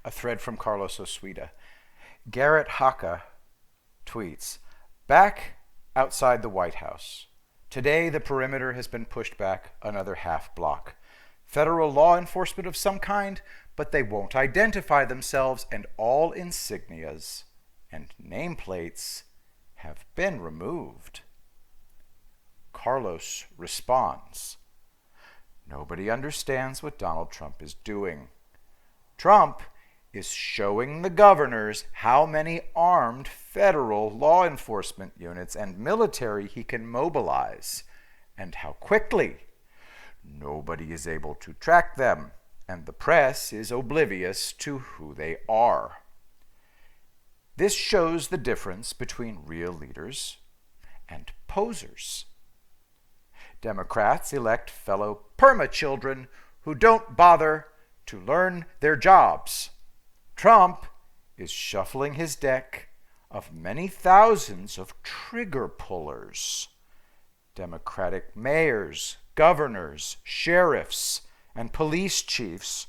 A thread from Carlos Osuita. Garrett Haka tweets, back outside the White House. Today, the perimeter has been pushed back another half block. Federal law enforcement of some kind, but they won't identify themselves, and all insignias and nameplates have been removed. Carlos responds, nobody understands what Donald Trump is doing. Trump is showing the governors how many armed federal law enforcement units and military he can mobilize, and how quickly. Nobody is able to track them, and the press is oblivious to who they are. This shows the difference between real leaders and posers. Democrats elect fellow perma-children who don't bother to learn their jobs. Trump is shuffling his deck of many thousands of trigger pullers. Democratic mayors, governors, sheriffs, and police chiefs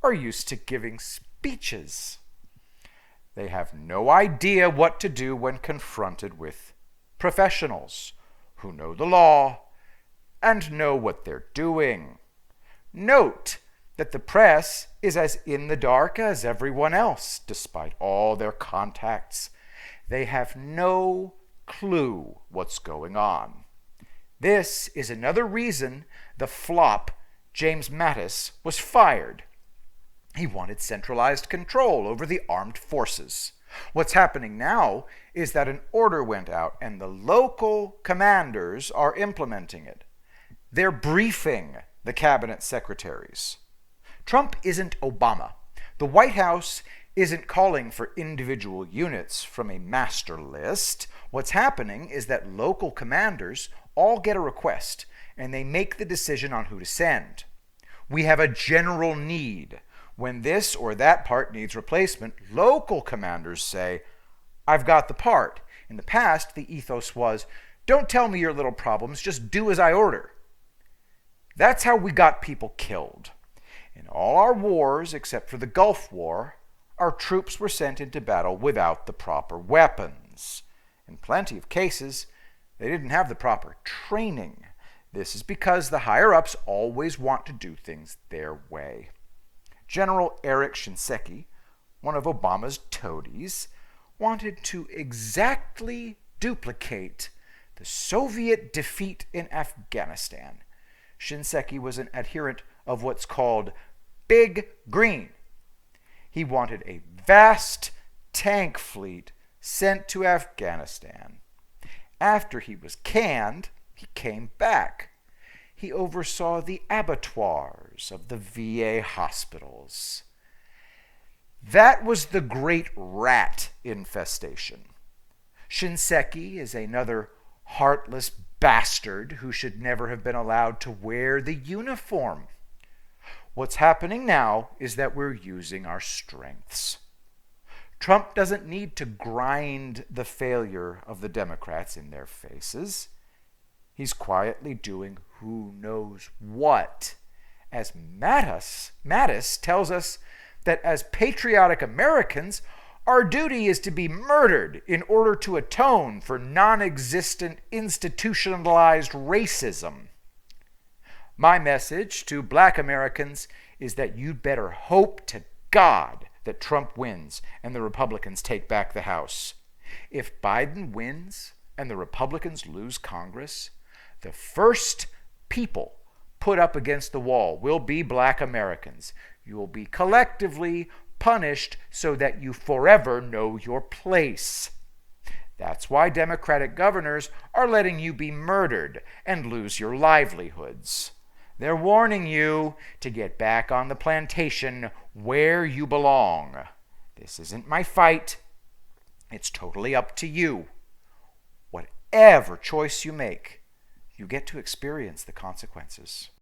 are used to giving speeches. They have no idea what to do when confronted with professionals who know the law and know what they're doing. Note that the press is as in the dark as everyone else, despite all their contacts. They have no clue what's going on. This is another reason the flop James Mattis was fired. He wanted centralized control over the armed forces. What's happening now is that an order went out and the local commanders are implementing it. They're briefing the cabinet secretaries. Trump isn't Obama. The White House isn't calling for individual units from a master list. What's happening is that local commanders all get a request, and they make the decision on who to send. We have a general need. When this or that part needs replacement, local commanders say, I've got the part. In the past, the ethos was, don't tell me your little problems, just do as I order. That's how we got people killed. In all our wars, except for the Gulf War, our troops were sent into battle without the proper weapons. In plenty of cases, they didn't have the proper training. This is because the higher-ups always want to do things their way. General Eric Shinseki, one of Obama's toadies, wanted to exactly duplicate the Soviet defeat in Afghanistan. Shinseki was an adherent of what's called Big Green. He wanted a vast tank fleet sent to Afghanistan. After he was canned, he came back. He oversaw the abattoirs of the VA hospitals. That was the great rat infestation. Shinseki is another heartless bastard who should never have been allowed to wear the uniform. What's happening now is that we're using our strengths. Trump doesn't need to grind the failure of the Democrats in their faces. He's quietly doing who knows what. As Mattis tells us that as patriotic Americans, our duty is to be murdered in order to atone for non-existent institutionalized racism. My message to black Americans is that you'd better hope to God that Trump wins and the Republicans take back the House. If Biden wins and the Republicans lose Congress, the first people put up against the wall will be black Americans. You will be collectively punished so that you forever know your place. That's why Democratic governors are letting you be murdered and lose your livelihoods. They're warning you to get back on the plantation where you belong. This isn't my fight. It's totally up to you. Whatever choice you make, you get to experience the consequences.